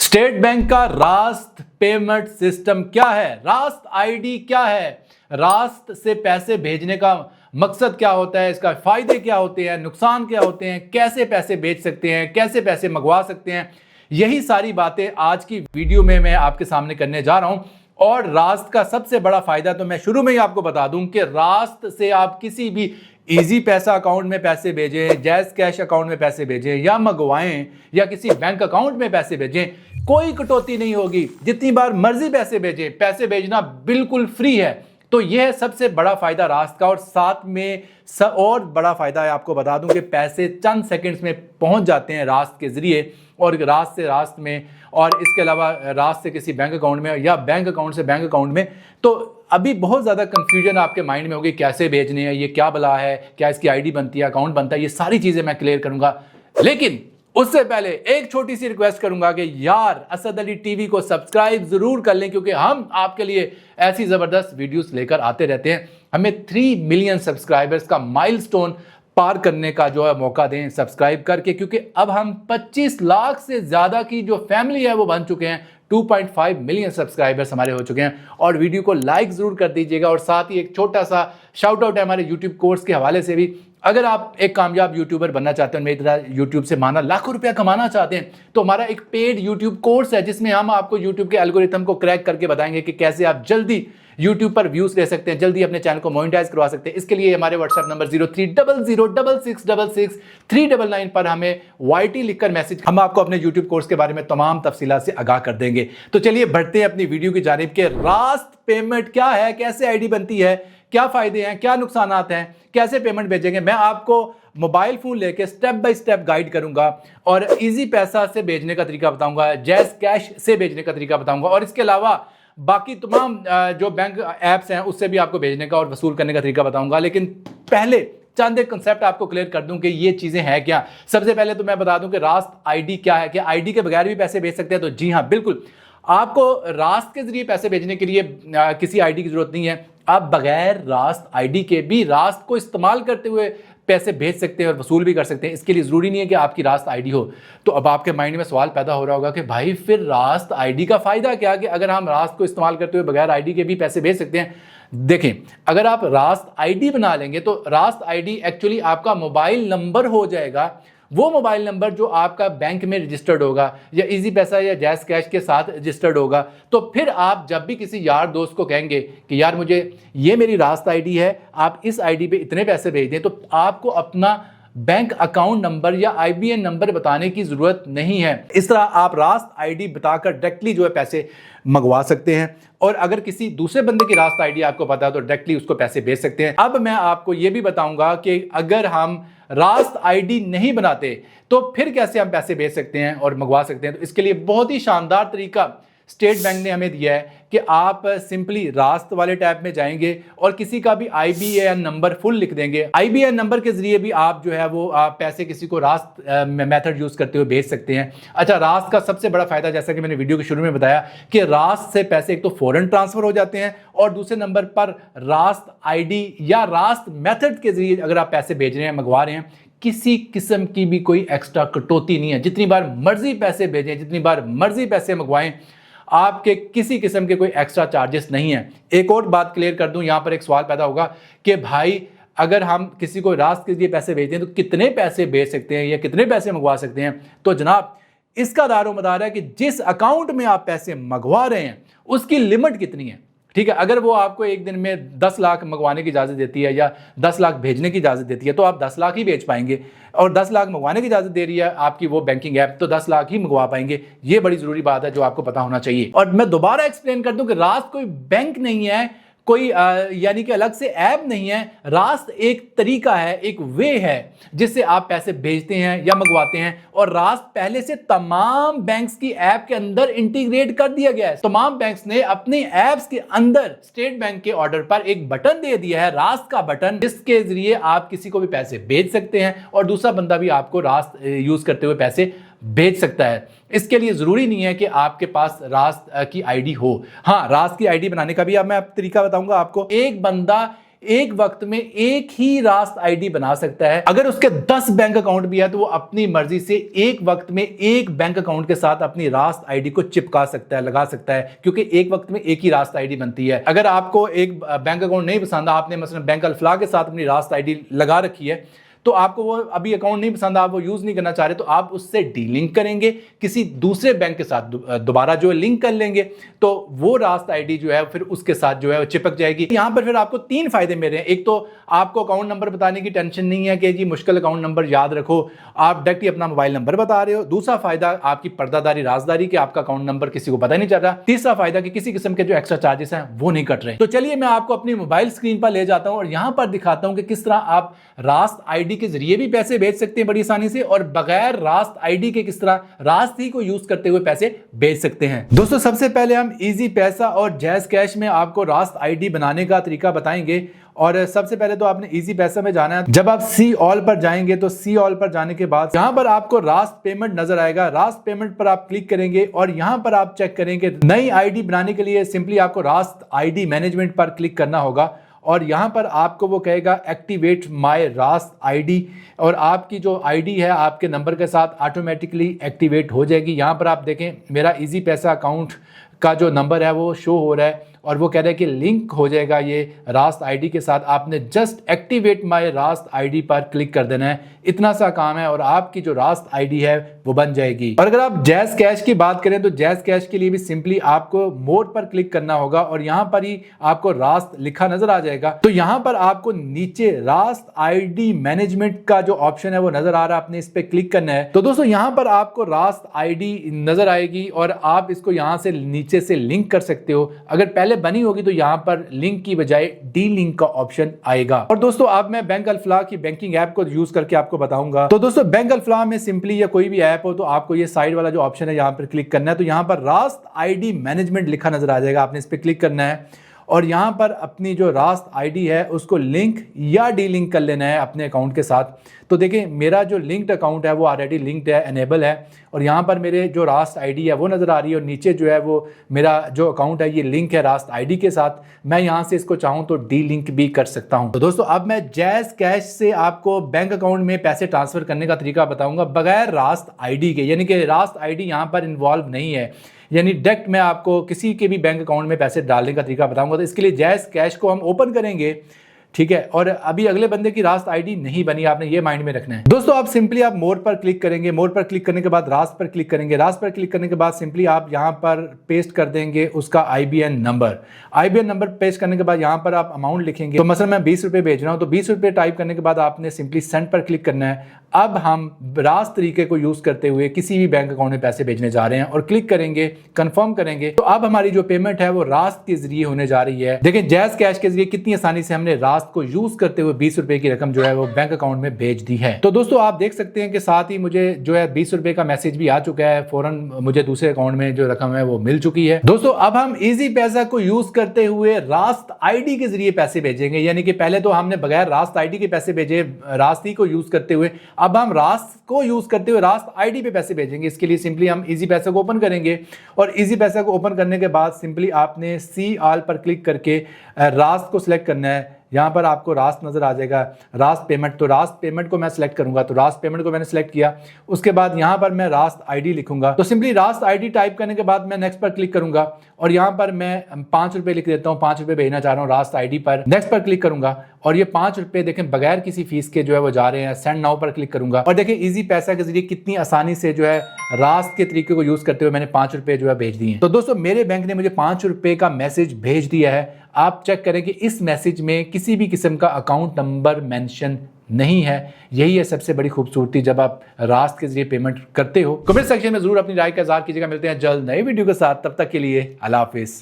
State bank का रास्त payment system क्या है? रास्त आईडी क्या है? रास्त से पैसे भेजने का मकसद क्या होता है? इसका फायदे क्या होते हैं, नुकसान क्या होते हैं, कैसे पैसे भेज सकते हैं, कैसे पैसे मंगवा सकते हैं, यही सारी बातें आज की वीडियो में मैं आपके सामने करने जा रहा हूं। और रास्त का सबसे बड़ा फायदा तो मैं शुरू में ही आपको बता दूं कि रास्त से आप किसी भी इजी पैसा अकाउंट में पैसे भेजें, जैज़ कैश अकाउंट में पैसे भेजें या मंगवाएं या किसी बैंक अकाउंट में पैसे भेजें, कोई कटौती नहीं होगी। जितनी बार मर्जी पैसे भेजें, पैसे भेजना बिल्कुल फ्री है। तो यह है सबसे बड़ा फायदा रास्त का। और साथ में और बड़ा फायदा है, आपको बता दूं कि पैसे चंद सेकंड्स में पहुंच जाते हैं रास्त के जरिए, और रास्त से रास्त में, और इसके अलावा रास्त से किसी बैंक अकाउंट में या बैंक अकाउंट से बैंक अकाउंट में। तो अभी बहुत ज़्यादा कंफ्यूजन आपके माइंड में होगी, कैसे भेजने हैं, ये क्या बला है, क्या इसकी आईडी बनती है, अकाउंट बनता है, ये सारी चीज़ें मैं क्लियर करूंगा। लेकिन उससे पहले एक छोटी सी रिक्वेस्ट करूंगा कि यार असद अली टीवी को सब्सक्राइब जरूर कर लें, क्योंकि हम आपके लिए ऐसी ज़बरदस्त वीडियोस लेकर आते रहते हैं। हमें 3 मिलियन सब्सक्राइबर्स का माइलस्टोन पार करने का जो है मौका दें सब्सक्राइब करके, क्योंकि अब हम 25 लाख से ज़्यादा की जो फैमिली है वो बन चुके हैं। 2.5 मिलियन सब्सक्राइबर्स हमारे हो चुके हैं। और वीडियो को लाइक ज़रूर कर दीजिएगा। और साथ ही एक छोटा सा शाउट आउट है हमारे यूट्यूब कोर्स के हवाले से भी। अगर आप एक कामयाब यूट्यूबर बनना चाहते हैं, मेरी तरह यूट्यूब से माना लाखों रुपया कमाना चाहते हैं, तो हमारा एक पेड यूट्यूब कोर्स है जिसमें हम आपको यूट्यूब के एल्गोरिथम को क्रैक करके बताएंगे कि कैसे आप जल्दी यूट्यूब पर व्यूज ले सकते हैं, जल्दी अपने चैनल को मोनेटाइज करवा सकते हैं। इसके लिए हमारे व्हाट्सएप नंबर 0300666699 पर हमें YT लिखकर मैसेज, हम आपको अपने यूट्यूब कोर्स के बारे में तमाम तफसीलात से आगाह कर देंगे। तो चलिए बढ़ते हैं अपनी वीडियो की जानिब के रास्त पेमेंट क्या है, कैसे आईडी बनती है, क्या फायदे हैं, क्या नुकसान हैं, कैसे पेमेंट भेजेंगे। मैं आपको मोबाइल फोन लेके स्टेप बाय स्टेप गाइड करूंगा और इजी पैसा से भेजने का तरीका बताऊंगा, जैज़ कैश से भेजने का तरीका बताऊंगा, और इसके अलावा बाकी तमाम जो बैंक ऐप्स हैं उससे भी आपको भेजने का और वसूल करने का तरीका बताऊंगा। लेकिन पहले चंद एक कंसेप्ट आपको क्लियर कर दूं कि ये चीजें हैं क्या। सबसे पहले तो मैं बता दूं कि रास्त आईडी क्या है, कि आईडी के बगैर भी पैसे भेज सकते हैं। तो जी हाँ, बिल्कुल, आपको रास्त के जरिए पैसे भेजने के लिए किसी आईडी की जरूरत नहीं है। आप बगैर रास्त आईडी के भी रास्त को इस्तेमाल करते हुए पैसे भेज सकते हैं और वसूल भी कर सकते हैं। इसके लिए ज़रूरी नहीं है कि आपकी रास्त आईडी हो। तो अब आपके माइंड में सवाल पैदा हो रहा होगा कि भाई फिर रास्त आईडी का फ़ायदा क्या, कि अगर हम रास्त को इस्तेमाल करते हुए बगैर आईडी के भी पैसे भेज सकते हैं। देखें, अगर आप रास्त आईडी बना लेंगे तो रास्त आईडी एक्चुअली आपका मोबाइल नंबर हो जाएगा। वो मोबाइल नंबर जो आपका बैंक में रजिस्टर्ड होगा या इजी पैसा या जैज़ कैश के साथ रजिस्टर्ड होगा। तो फिर आप जब भी किसी यार दोस्त को कहेंगे कि यार मुझे ये मेरी रास्त आईडी है, आप इस आईडी पे इतने पैसे भेज दें, तो आपको अपना बैंक अकाउंट नंबर या IBN नंबर बताने की ज़रूरत नहीं है। इस तरह आप रास्त आईडी बताकर डायरेक्टली जो है पैसे मंगवा सकते हैं। और अगर किसी दूसरे बंदे की रास्त आईडी आपको पता है तो डायरेक्टली उसको पैसे भेज सकते हैं। अब मैं आपको ये भी बताऊंगा कि अगर हम रास्त आईडी नहीं बनाते तो फिर कैसे हम पैसे भेज सकते हैं और मंगवा सकते हैं। तो इसके लिए बहुत ही शानदार तरीका स्टेट बैंक ने हमें दिया है कि आप सिंपली रास्त वाले टैब में जाएंगे और किसी का भी IBAN नंबर फुल लिख देंगे। IBAN नंबर के जरिए भी आप जो है वो पैसे किसी को रास्त मेथड यूज करते हुए भेज सकते हैं। अच्छा, रास्त का सबसे बड़ा फायदा, जैसा कि मैंने वीडियो के शुरू में बताया, कि रास्त से पैसे एक तो फौरन ट्रांसफर हो जाते हैं, और दूसरे नंबर पर रास्त आईडी या रास्त मेथड के जरिए अगर आप पैसे भेज रहे हैं, मंगवा रहे हैं, किसी किस्म की भी कोई एक्स्ट्रा कटौती नहीं है। जितनी बार मर्जी पैसे भेजें, जितनी बार मर्जी पैसे मंगवाएं, आपके किसी किस्म के कोई एक्स्ट्रा चार्जेस नहीं है। एक और बात क्लियर कर दूं, यहां पर एक सवाल पैदा होगा कि भाई अगर हम किसी को रास्त के लिए पैसे भेजते हैं तो कितने पैसे भेज सकते हैं या कितने पैसे मंगवा सकते हैं। तो जनाब, इसका दारोमदार है कि जिस अकाउंट में आप पैसे मंगवा रहे हैं उसकी लिमिट कितनी है। ठीक है, अगर वो आपको एक दिन में 10 लाख मंगवाने की इजाज़त देती है या 10 लाख भेजने की इजाज़त देती है तो आप 10 लाख ही भेज पाएंगे, और 10 लाख मंगवाने की इजाज़त दे रही है आपकी वो बैंकिंग ऐप तो 10 लाख ही मंगवा पाएंगे। ये बड़ी ज़रूरी बात है जो आपको पता होना चाहिए। और मैं दोबारा एक्सप्लेन कर दूं कि रास्त कोई बैंक नहीं है, कोई यानी कि अलग से ऐप नहीं है। रास्त एक तरीका है, एक वे है जिससे आप पैसे भेजते हैं या मंगवाते हैं। और रास्त पहले से तमाम बैंक्स की ऐप के अंदर इंटीग्रेट कर दिया गया है। तमाम बैंक्स ने अपने ऐप्स के अंदर स्टेट बैंक के ऑर्डर पर एक बटन दे दिया है, रास्त का बटन, जिसके जरिए आप किसी को भी पैसे भेज सकते हैं और दूसरा बंदा भी आपको रास्त यूज करते हुए पैसे भेज सकता है। इसके लिए जरूरी नहीं है कि आपके पास रास्त की आईडी हो। हाँ, रास्त की आईडी बनाने का भी अब मैं तरीका बताऊंगा आपको। एक बंदा एक वक्त में एक ही रास्त आईडी बना सकता है। अगर उसके 10 बैंक अकाउंट भी है तो वो अपनी मर्जी से एक वक्त में एक बैंक अकाउंट के साथ अपनी रास्त आईडी को चिपका सकता है, लगा सकता है, क्योंकि एक वक्त में एक ही रास्त आईडी बनती है। अगर आपको एक बैंक अकाउंट नहीं पसंद, आपने मसलन बैंक अल-फलाह के साथ अपनी रास्त आईडी लगा रखी है, तो आपको वो अभी अकाउंट नहीं पसंद, आप वो यूज नहीं करना चाह रहे, तो आप उससे डीलिंक करेंगे, किसी दूसरे बैंक के साथ दोबारा जो है लिंक कर लेंगे, तो वो रास्त आईडी जो है फिर उसके साथ जो है वो चिपक जाएगी। यहां पर फिर आपको 3 फायदे मिल रहे हैं। एक तो आपको अकाउंट नंबर बताने की टेंशन नहीं है कि जी मुश्किल अकाउंट नंबर याद रखो, आप डायरेक्ट ही अपना मोबाइल नंबर बता रहे हो। दूसरा फायदा आपकी पर्दादारी, राजदारी के आपका अकाउंट नंबर किसी को पता नहीं चल रहा। तीसरा फायदा कि किसी किस्म के जो एक्स्ट्रा चार्जेस हैं वो नहीं कट रहे। तो चलिए मैं आपको अपनी मोबाइल स्क्रीन पर ले जाता हूं और यहां पर दिखाता हूं कि किस तरह आप रास्त आईडी के जरिए भी पैसे भेज सकते हैं बड़ी आसानी से, और बगैर रास्त आईडी के किस तरह रास्त ही को यूज करते हुए पैसे भेज सकते हैं। दोस्तों सबसे पहले हम इजी पैसा और जैज कैश में आपको रास्त आईडी बनाने का तरीका बताएंगे। और सबसे पहले तो आपने इजी पैसा में जाना है। जब आप सी ऑल पर जाएंगे तो सी ऑल पर जाने के बाद यहां पर आपको रास्त पेमेंट नजर आएगा। रास्त पेमेंट पर आप क्लिक करेंगे और यहां पर आप चेक करेंगे नई आईडी बनाने के लिए सिंपली आपको रास्त आईडी मैनेजमेंट पर क्लिक करना होगा और यहां पर आपको वो कहेगा एक्टिवेट माय रास्त आईडी, और आपकी जो आईडी है आपके नंबर के साथ ऑटोमेटिकली एक्टिवेट हो जाएगी। यहां पर आप देखें मेरा इजी पैसा अकाउंट का जो नंबर है वो शो हो रहा है और वो कह रहा है कि लिंक हो जाएगा ये रास्त आईडी के साथ। आपने जस्ट एक्टिवेट माय रास्त आईडी पर क्लिक कर देना है, इतना सा काम है और आपकी जो रास्त आईडी है वो बन जाएगी। और अगर आप जैज कैश की बात करें तो जैज कैश के लिए भी सिंपली आपको मोड पर क्लिक करना होगा और यहां पर ही आपको रास्त लिखा नजर आ जाएगा। तो यहां पर आपको नीचे रास्त आईडी मैनेजमेंट का जो ऑप्शन है वो नजर आ रहा है, आपने इस पे क्लिक करना है। तो दोस्तों यहां पर आपको रास्त आईडी नजर आएगी और आप इसको यहां से नीचे से लिंक कर सकते हो। अगर पहले बनी होगी तो यहां पर लिंक की बजाय डी लिंक का ऑप्शन आएगा। और दोस्तों अब मैं बैंक अल-फलाह की बैंकिंग ऐप को यूज करके आपको बताऊंगा। तो दोस्तों बैंक अल-फलाह में सिंपली या कोई भी ऐप हो तो आपको ये साइड वाला जो ऑप्शन है यहां पर क्लिक करना है। तो यहां पर रास्त आईडी मैनेजमेंट लिखा नजर आ जाएगा, आपने इस पर क्लिक करना है और यहां पर अपनी जो रास्त आईडी है उसको लिंक या डी लिंक कर लेना है अपने अकाउंट के साथ। तो देखिए मेरा जो लिंक्ड अकाउंट है वो ऑलरेडी लिंक्ड है, एनेबल है, और यहां पर मेरे जो रास्त आईडी है वो नजर आ रही है और नीचे जो है वो मेरा जो अकाउंट है ये लिंक है रास्त आईडी के साथ। मैं यहां से इसको चाहूं तो डी लिंक भी कर सकता हूं। तो दोस्तों अब मैं जैज कैश से आपको बैंक अकाउंट में पैसे ट्रांसफर करने का तरीका बताऊंगा बगैर रास्त आईडी के, यानी कि रास्त आईडी यहां पर इन्वॉल्व नहीं है, यानी डायरेक्ट मैं आपको किसी के भी बैंक अकाउंट में पैसे डालने का तरीका बताऊंगा। तो इसके लिए जैज कैश को हम ओपन करेंगे, ठीक है, और अभी अगले बंदे की रास्त आईडी नहीं बनी, आपने ये माइंड में रखना है। दोस्तों आप सिंपली आप मोर पर क्लिक करेंगे, मोर पर क्लिक करने के बाद रास्त पर क्लिक करेंगे, रास्त पर क्लिक करने के बाद सिंपली आप यहां पर पेस्ट कर देंगे उसका IBN number. IBN number paste करने के बाद यहां पर आप अमाउंट लिखेंगे। तो मसलन मैं 20 रुपए भेज रहा हूं तो 20 रुपए टाइप करने के बाद आपने सिंपली सेंड पर क्लिक करना है। अब हम रास्त तरीके को यूज करते हुए किसी भी बैंक अकाउंट में पैसे भेजने जा रहे हैं और क्लिक करेंगे, कंफर्म करेंगे। तो अब हमारी जो पेमेंट है वो रास्त के जरिए होने जा रही है। देखिए जैज कैश के जरिए कितनी आसानी से हमने रास्त को यूज करते हुए 20 रुपए की रकम जो है वो बैंक अकाउंट में भेज दी है। तो दोस्तों आप देख सकते हैं कि साथ ही मुझे जो है 20 रुपए का मैसेज भी आ चुका है, फौरन मुझे दूसरे अकाउंट में जो रकम है वो मिल चुकी है। दोस्तों अब हम इजी पैसा को यूज करते हुए रास्त आईडी के जरिए पैसे भेजेंगे, यानी कि पहले तो हमने बगैर रास्त आईडी के पैसे भेजे रास्त ही को यूज करते हुए, अब हम रास्त को यूज करते हुए रास्त आईडी पे पैसे भेजेंगे। इसके लिए सिंपली हम इजी पैसा को ओपन करेंगे और इजी पैसा को ओपन करने के बाद सिंपली आपने सी ऑल पर क्लिक करके रास्त को सिलेक्ट करना है। यहाँ पर आपको रास्त नजर आ जाएगा, रास्त पेमेंट। तो रास्त पेमेंट को मैं सिलेक्ट करूंगा, तो रास्त पेमेंट को मैंने सिलेक्ट किया। उसके बाद यहाँ पर मैं रास्त आईडी लिखूंगा, तो सिंपली रास्त आईडी टाइप करने के बाद मैं नेक्स्ट पर क्लिक करूंगा और यहाँ पर मैं 5 रुपए लिख देता हूँ, 5 रुपए भेजना चाह रहा हूँ रास्त आईडी पर। नेक्स्ट पर क्लिक करूंगा और ये 5 रुपए देखें बगैर किसी फीस के जो है वो जा रहे हैं। सेंड नाउ पर क्लिक करूंगा और देखिए इजी पैसा के जरिए कितनी आसानी से जो है रास्त के तरीके को यूज करते हुए मैंने 5 रुपए जो है भेज दिए। तो दोस्तों मेरे बैंक ने मुझे 5 रुपए का मैसेज भेज दिया है। आप चेक करें कि इस मैसेज में किसी भी किस्म का अकाउंट नंबर मेंशन नहीं है। यही है सबसे बड़ी खूबसूरती जब आप रास्त के जरिए पेमेंट करते हो। कमेंट सेक्शन में जरूर अपनी राय का इज़हार कीजिएगा। मिलते हैं जल्द नई वीडियो के साथ, तब तक के लिए अल्लाह हाफिज़।